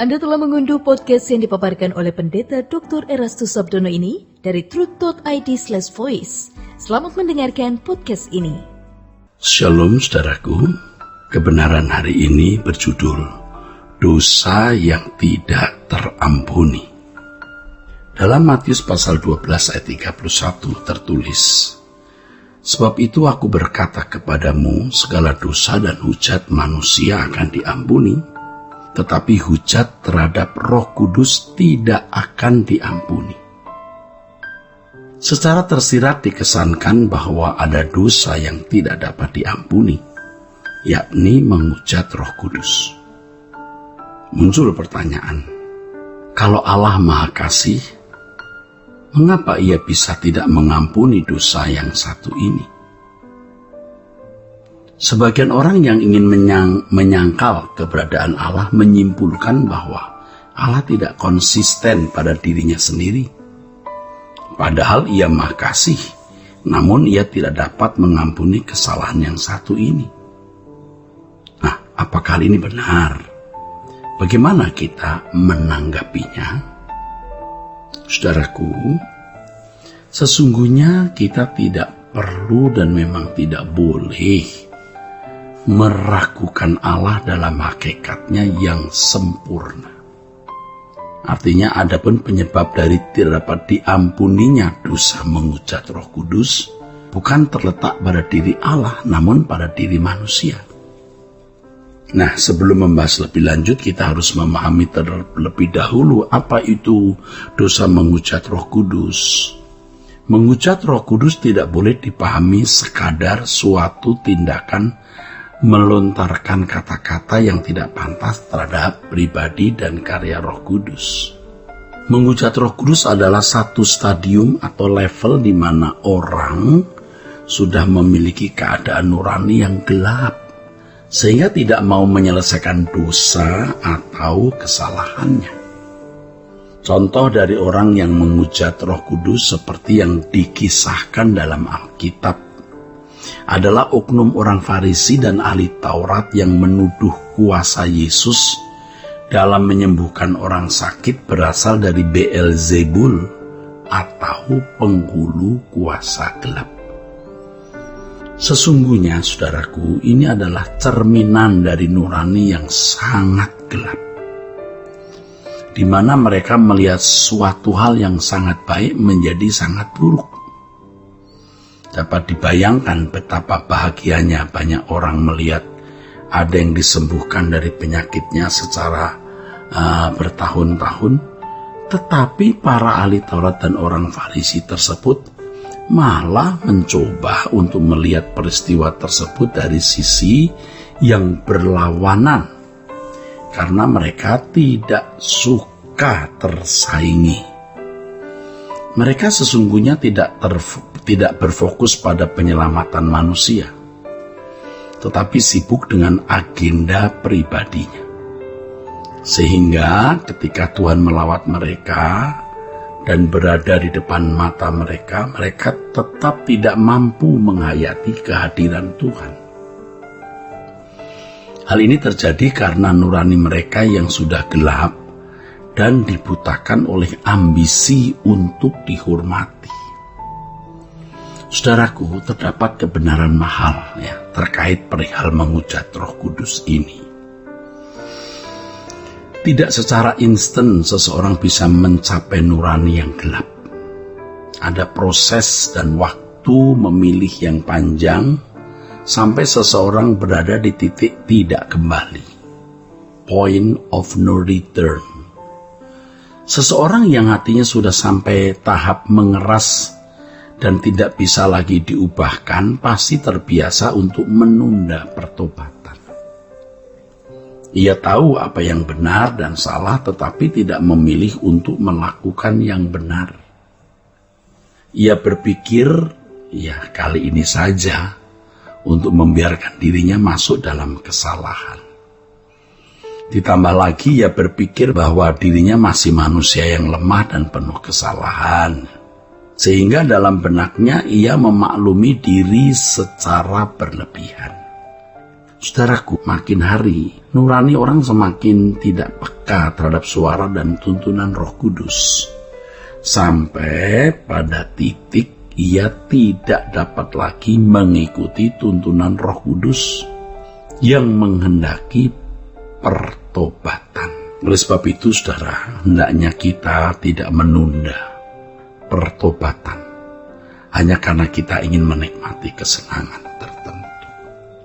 Anda telah mengunduh podcast yang dipaparkan oleh Pendeta Dr. Erastus Sabdono ini dari truth.id/voice. Selamat mendengarkan podcast ini. Shalom saudaraku, kebenaran hari ini berjudul Dosa yang Tidak Terampuni. Dalam Matius pasal 12 ayat 31 tertulis, "Sebab itu aku berkata kepadamu, segala dosa dan hujat manusia akan diampuni, tetapi hujat terhadap Roh Kudus tidak akan diampuni." Secara tersirat dikesankan bahwa ada dosa yang tidak dapat diampuni, yakni menghujat Roh Kudus. Muncul pertanyaan, kalau Allah Maha Kasih, mengapa Ia bisa tidak mengampuni dosa yang satu ini? Sebagian orang yang ingin menyangkal keberadaan Allah menyimpulkan bahwa Allah tidak konsisten pada dirinya sendiri. Padahal Ia Maha Kasih, namun Ia tidak dapat mengampuni kesalahan yang satu ini. Nah, apakah hal ini benar? Bagaimana kita menanggapinya? Saudaraku, sesungguhnya kita tidak perlu dan memang tidak boleh meragukan Allah dalam hakikatnya yang sempurna. Artinya adapun penyebab dari tidak dapat diampuninya dosa menghujat Roh Kudus bukan terletak pada diri Allah, namun pada diri manusia. Nah, sebelum membahas lebih lanjut, kita harus memahami terlebih dahulu apa itu dosa menghujat Roh Kudus. Menghujat Roh Kudus tidak boleh dipahami sekadar suatu tindakan melontarkan kata-kata yang tidak pantas terhadap pribadi dan karya Roh Kudus. Menghujat Roh Kudus adalah satu stadium atau level di mana orang sudah memiliki keadaan nurani yang gelap, sehingga tidak mau menyelesaikan dosa atau kesalahannya. Contoh dari orang yang menghujat Roh Kudus seperti yang dikisahkan dalam Alkitab adalah oknum orang Farisi dan ahli Taurat yang menuduh kuasa Yesus dalam menyembuhkan orang sakit berasal dari Beelzebul atau penghulu kuasa gelap. Sesungguhnya, saudaraku, ini adalah cerminan dari nurani yang sangat gelap, di mana mereka melihat suatu hal yang sangat baik menjadi sangat buruk. Dapat dibayangkan betapa bahagianya banyak orang melihat ada yang disembuhkan dari penyakitnya secara bertahun-tahun, tetapi para ahli Taurat dan orang Farisi tersebut malah mencoba untuk melihat peristiwa tersebut dari sisi yang berlawanan, karena mereka tidak suka tersaingi. Mereka sesungguhnya tidak berfokus pada penyelamatan manusia, tetapi sibuk dengan agenda pribadinya. Sehingga ketika Tuhan melawat mereka dan berada di depan mata mereka, mereka tetap tidak mampu menghayati kehadiran Tuhan. Hal ini terjadi karena nurani mereka yang sudah gelap dan dibutakan oleh ambisi untuk dihormati. Saudaraku, terdapat kebenaran mahal terkait perihal menghujat Roh Kudus ini. Tidak secara instan seseorang bisa mencapai nurani yang gelap. Ada proses dan waktu memilih yang panjang sampai seseorang berada di titik tidak kembali. Point of no return. Seseorang yang hatinya sudah sampai tahap mengeras dan tidak bisa lagi diubahkan pasti terbiasa untuk menunda pertobatan. Ia tahu apa yang benar dan salah, tetapi tidak memilih untuk melakukan yang benar. Ia berpikir, ya kali ini saja, untuk membiarkan dirinya masuk dalam kesalahan. Ditambah lagi ia berpikir bahwa dirinya masih manusia yang lemah dan penuh kesalahan. Sehingga dalam benaknya ia memaklumi diri secara berlebihan. Saudaraku, makin hari nurani orang semakin tidak peka terhadap suara dan tuntunan Roh Kudus. Sampai pada titik ia tidak dapat lagi mengikuti tuntunan Roh Kudus yang menghendaki pertobatan. Oleh sebab itu, saudara, hendaknya kita tidak menunda pertobatan hanya karena kita ingin menikmati kesenangan tertentu.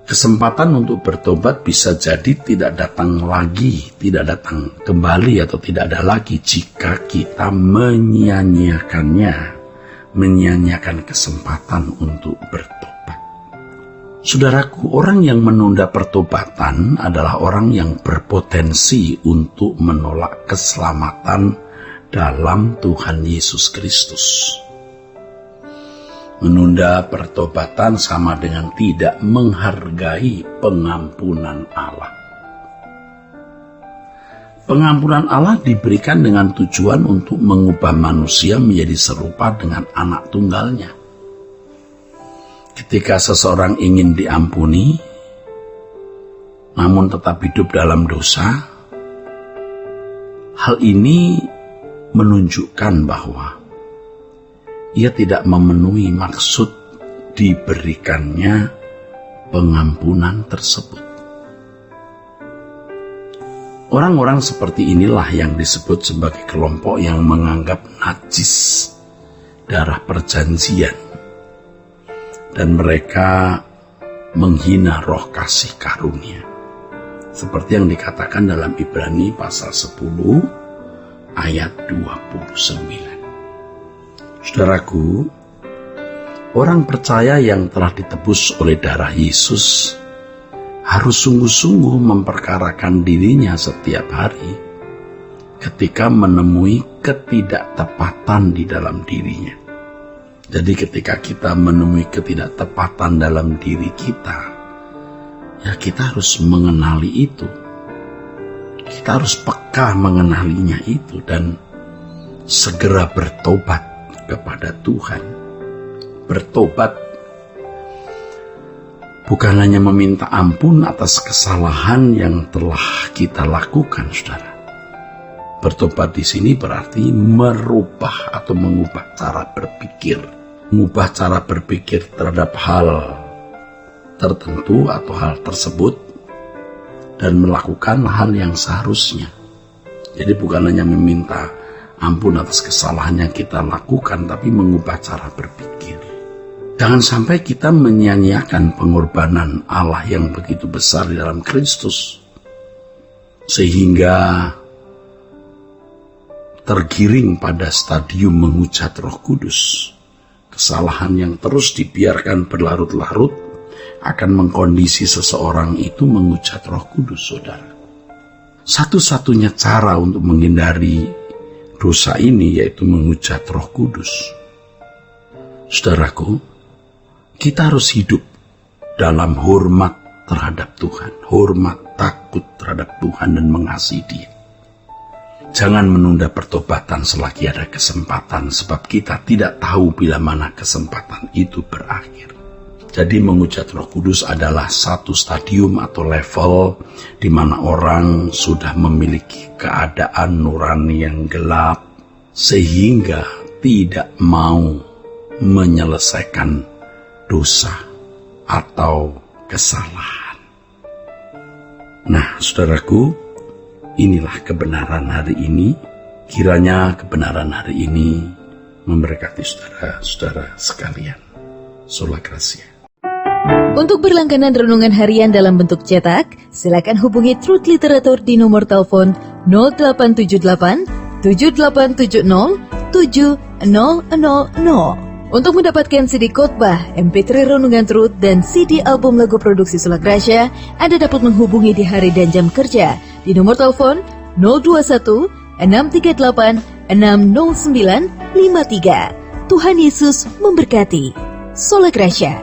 Kesempatan untuk bertobat bisa jadi tidak datang lagi, tidak datang kembali atau tidak ada lagi jika kita menyia-nyiakan kesempatan untuk bertobat. Saudaraku, orang yang menunda pertobatan adalah orang yang berpotensi untuk menolak keselamatan dalam Tuhan Yesus Kristus. Menunda pertobatan sama dengan tidak menghargai pengampunan Allah. Pengampunan Allah diberikan dengan tujuan untuk mengubah manusia menjadi serupa dengan anak tunggalnya. Ketika seseorang ingin diampuni, namun tetap hidup dalam dosa, hal ini menunjukkan bahwa ia tidak memenuhi maksud diberikannya pengampunan tersebut. Orang-orang seperti inilah yang disebut sebagai kelompok yang menganggap najis darah perjanjian, dan mereka menghina roh kasih karunia, seperti yang dikatakan dalam Ibrani pasal 10 ayat 29. Saudaraku, orang percaya yang telah ditebus oleh darah Yesus harus sungguh-sungguh memperkarakan dirinya setiap hari ketika menemui ketidaktepatan di dalam dirinya. Jadi ketika kita menemui ketidaktepatan dalam diri kita, ya kita harus mengenali itu. Kita harus peka mengenalinya itu dan segera bertobat kepada Tuhan. Bertobat bukan hanya meminta ampun atas kesalahan yang telah kita lakukan, saudara. Bertobat di sini berarti merubah atau mengubah cara berpikir. Mengubah cara berpikir terhadap hal tertentu atau hal tersebut dan melakukan hal yang seharusnya. Jadi bukan hanya meminta ampun atas kesalahan yang kita lakukan, tapi mengubah cara berpikir. Jangan sampai kita menyia-nyiakan pengorbanan Allah yang begitu besar di dalam Kristus, sehingga tergiring pada stadium menghujat Roh Kudus. Kesalahan yang terus dibiarkan berlarut-larut akan mengkondisi seseorang itu menghujat Roh Kudus, saudara. Satu-satunya cara untuk menghindari dosa ini yaitu menghujat Roh Kudus. Saudaraku, kita harus hidup dalam hormat terhadap Tuhan, hormat takut terhadap Tuhan dan mengasihi Dia. Jangan menunda pertobatan selagi ada kesempatan, sebab kita tidak tahu bila mana kesempatan itu berakhir. Jadi menghujat Roh Kudus adalah satu stadium atau level di mana orang sudah memiliki keadaan nurani yang gelap sehingga tidak mau menyelesaikan dosa atau kesalahan. Nah, saudaraku, inilah kebenaran hari ini. Kiranya kebenaran hari ini memberkati saudara-saudara sekalian. Sola Gracia. Untuk berlangganan renungan harian dalam bentuk cetak, silakan hubungi Truth Literatur di nomor telepon 0878 7870 7000. Untuk mendapatkan CD khotbah, MP3 renungan Truth, dan CD album lagu produksi Sola Gracia, Anda dapat menghubungi di hari dan jam kerja di nomor telepon 021 638 60953. Tuhan Yesus memberkati. Sola Gracia.